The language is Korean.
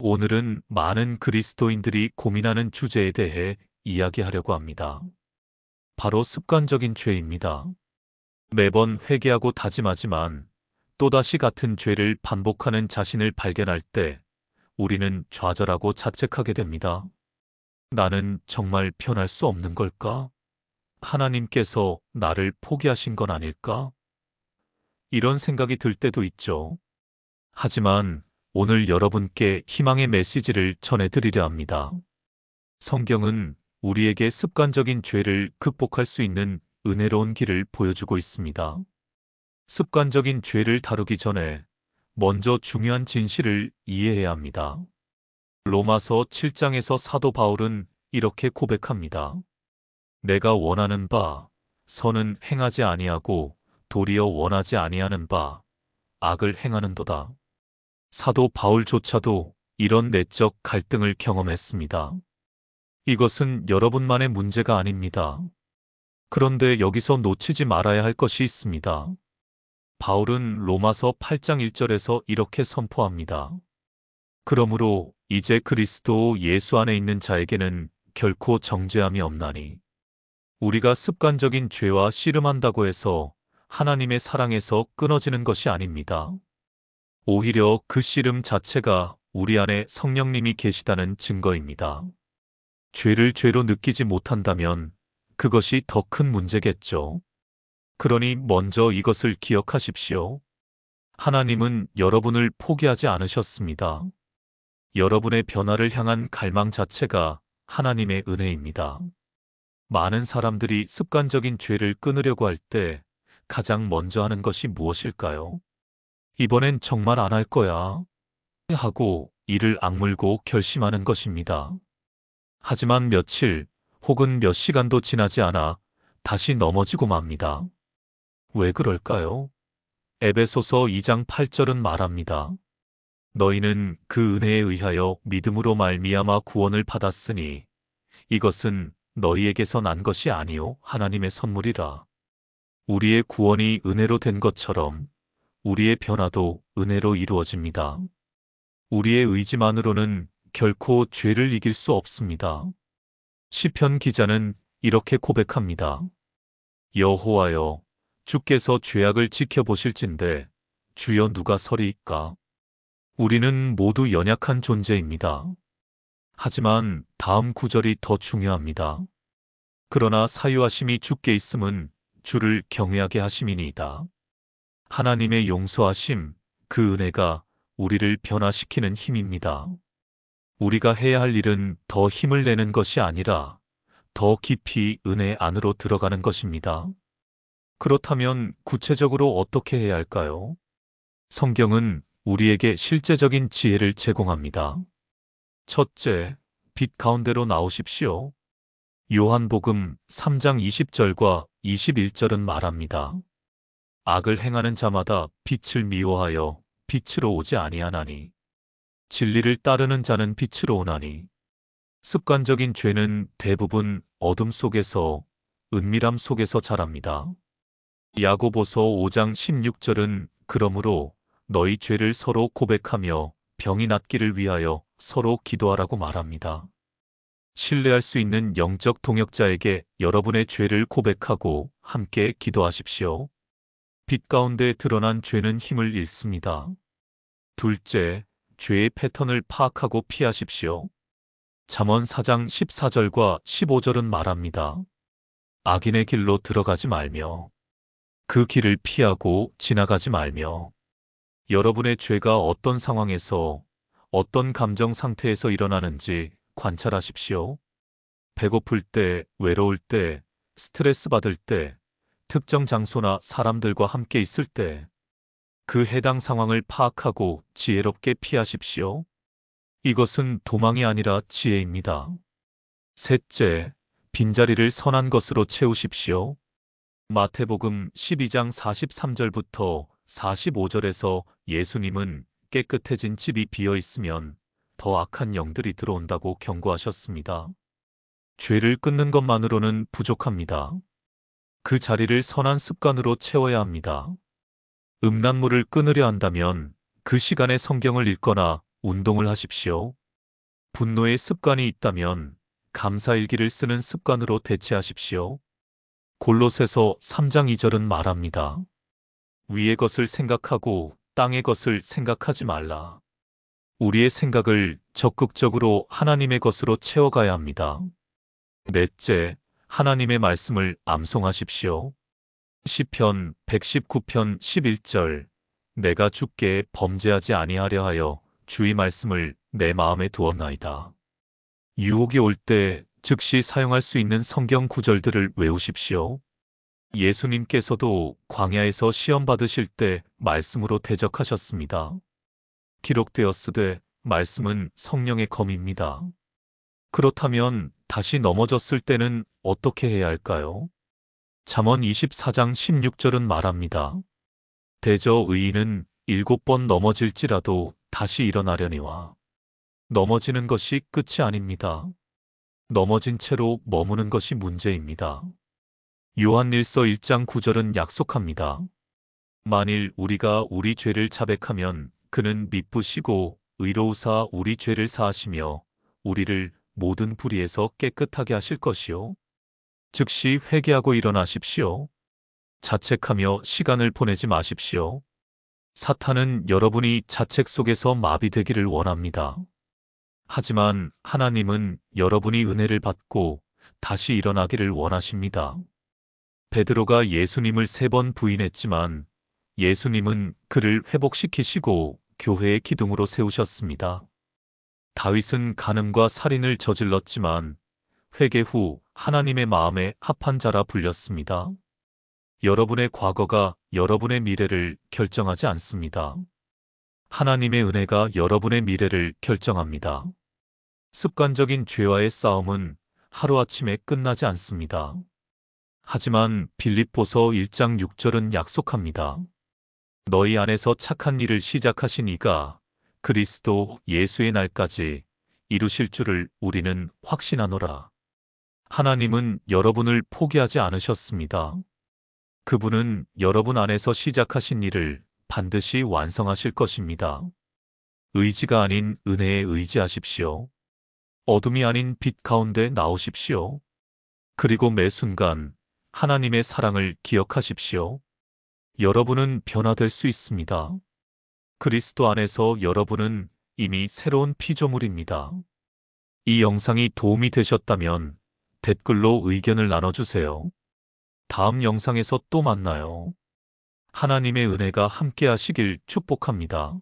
오늘은 많은 그리스도인들이 고민하는 주제에 대해 이야기하려고 합니다. 바로 습관적인 죄입니다. 매번 회개하고 다짐하지만 또다시 같은 죄를 반복하는 자신을 발견할 때 우리는 좌절하고 자책하게 됩니다. 나는 정말 변할 수 없는 걸까? 하나님께서 나를 포기하신 건 아닐까? 이런 생각이 들 때도 있죠. 하지만 오늘 여러분께 희망의 메시지를 전해드리려 합니다. 성경은 우리에게 습관적인 죄를 극복할 수 있는 은혜로운 길을 보여주고 있습니다. 습관적인 죄를 다루기 전에 먼저 중요한 진실을 이해해야 합니다. 로마서 7장에서 사도 바울은 이렇게 고백합니다. 내가 원하는 바 선은 행하지 아니하고 도리어 원하지 아니하는 바 악을 행하는도다. 사도 바울조차도 이런 내적 갈등을 경험했습니다. 이것은 여러분만의 문제가 아닙니다. 그런데 여기서 놓치지 말아야 할 것이 있습니다. 바울은 로마서 8장 1절에서 이렇게 선포합니다. 그러므로 이제 그리스도 예수 안에 있는 자에게는 결코 정죄함이 없나니 우리가 습관적인 죄와 씨름한다고 해서 하나님의 사랑에서 끊어지는 것이 아닙니다. 오히려 그 씨름 자체가 우리 안에 성령님이 계시다는 증거입니다. 죄를 죄로 느끼지 못한다면 그것이 더 큰 문제겠죠. 그러니 먼저 이것을 기억하십시오. 하나님은 여러분을 포기하지 않으셨습니다. 여러분의 변화를 향한 갈망 자체가 하나님의 은혜입니다. 많은 사람들이 습관적인 죄를 끊으려고 할 때 가장 먼저 하는 것이 무엇일까요? 이번엔 정말 안 할 거야 하고 이를 악물고 결심하는 것입니다. 하지만 며칠 혹은 몇 시간도 지나지 않아 다시 넘어지고 맙니다. 왜 그럴까요? 에베소서 2장 8절은 말합니다. 너희는 그 은혜에 의하여 믿음으로 말미암아 구원을 받았으니 이것은 너희에게서 난 것이 아니요 하나님의 선물이라. 우리의 구원이 은혜로 된 것처럼 우리의 변화도 은혜로 이루어집니다. 우리의 의지만으로는 결코 죄를 이길 수 없습니다. 시편 기자는 이렇게 고백합니다. 여호와여, 주께서 죄악을 지켜보실진대 주여 누가 서리이까? 우리는 모두 연약한 존재입니다. 하지만 다음 구절이 더 중요합니다. 그러나 사유하심이 주께 있음은 주를 경외하게 하심이니이다. 하나님의 용서하심, 그 은혜가 우리를 변화시키는 힘입니다. 우리가 해야 할 일은 더 힘을 내는 것이 아니라 더 깊이 은혜 안으로 들어가는 것입니다. 그렇다면 구체적으로 어떻게 해야 할까요? 성경은 우리에게 실제적인 지혜를 제공합니다. 첫째, 빛 가운데로 나오십시오. 요한복음 3장 20절과 21절은 말합니다. 악을 행하는 자마다 빛을 미워하여 빛으로 오지 아니하나니 진리를 따르는 자는 빛으로 오나니. 습관적인 죄는 대부분 어둠 속에서 은밀함 속에서 자랍니다. 야고보서 5장 16절은 그러므로 너희 죄를 서로 고백하며 병이 낫기를 위하여 서로 기도하라고 말합니다. 신뢰할 수 있는 영적 동역자에게 여러분의 죄를 고백하고 함께 기도하십시오. 빛 가운데 드러난 죄는 힘을 잃습니다. 둘째, 죄의 패턴을 파악하고 피하십시오. 잠언 4장 14절과 15절은 말합니다. 악인의 길로 들어가지 말며 그 길을 피하고 지나가지 말며. 여러분의 죄가 어떤 상황에서 어떤 감정 상태에서 일어나는지 관찰하십시오. 배고플 때, 외로울 때, 스트레스 받을 때, 특정 장소나 사람들과 함께 있을 때, 그 해당 상황을 파악하고 지혜롭게 피하십시오. 이것은 도망이 아니라 지혜입니다. 셋째, 빈자리를 선한 것으로 채우십시오. 마태복음 12장 43절부터 45절에서 예수님은 깨끗해진 집이 비어 있으면 더 악한 영들이 들어온다고 경고하셨습니다. 죄를 끊는 것만으로는 부족합니다. 그 자리를 선한 습관으로 채워야 합니다. 음란물을 끊으려 한다면 그 시간에 성경을 읽거나 운동을 하십시오. 분노의 습관이 있다면 감사일기를 쓰는 습관으로 대체하십시오. 골로새서 3장 2절은 말합니다. 위의 것을 생각하고 땅의 것을 생각하지 말라. 우리의 생각을 적극적으로 하나님의 것으로 채워가야 합니다. 넷째, 하나님의 말씀을 암송하십시오. 시편 119편 11절 내가 주께 범죄하지 아니하려 하여 주의 말씀을 내 마음에 두었나이다. 유혹이 올 때 즉시 사용할 수 있는 성경 구절들을 외우십시오. 예수님께서도 광야에서 시험 받으실 때 말씀으로 대적하셨습니다. 기록되었으되 말씀은 성령의 검입니다. 그렇다면 다시 넘어졌을 때는 어떻게 해야 할까요? 잠언 24장 16절은 말합니다. 대저 의인은 7번 넘어질지라도 다시 일어나려니와. 넘어지는 것이 끝이 아닙니다. 넘어진 채로 머무는 것이 문제입니다. 요한일서 1장 9절은 약속합니다. 만일 우리가 우리 죄를 자백하면 그는 미쁘시고 의로우사 우리 죄를 사하시며 우리를 모든 불의에서 깨끗하게 하실 것이요. 즉시 회개하고 일어나십시오. 자책하며 시간을 보내지 마십시오. 사탄은 여러분이 자책 속에서 마비되기를 원합니다. 하지만 하나님은 여러분이 은혜를 받고 다시 일어나기를 원하십니다. 베드로가 예수님을 3번 부인했지만 예수님은 그를 회복시키시고 교회의 기둥으로 세우셨습니다. 다윗은 간음과 살인을 저질렀지만 회개 후 하나님의 마음에 합한 자라 불렸습니다. 여러분의 과거가 여러분의 미래를 결정하지 않습니다. 하나님의 은혜가 여러분의 미래를 결정합니다. 습관적인 죄와의 싸움은 하루아침에 끝나지 않습니다. 하지만 빌립보서 1장 6절은 약속합니다. 너희 안에서 착한 일을 시작하신 이가 그리스도 예수의 날까지 이루실 줄을 우리는 확신하노라. 하나님은 여러분을 포기하지 않으셨습니다. 그분은 여러분 안에서 시작하신 일을 반드시 완성하실 것입니다. 의지가 아닌 은혜에 의지하십시오. 어둠이 아닌 빛 가운데 나오십시오. 그리고 매 순간 하나님의 사랑을 기억하십시오. 여러분은 변화될 수 있습니다. 그리스도 안에서 여러분은 이미 새로운 피조물입니다. 이 영상이 도움이 되셨다면 댓글로 의견을 나눠주세요. 다음 영상에서 또 만나요. 하나님의 은혜가 함께 하시길 축복합니다.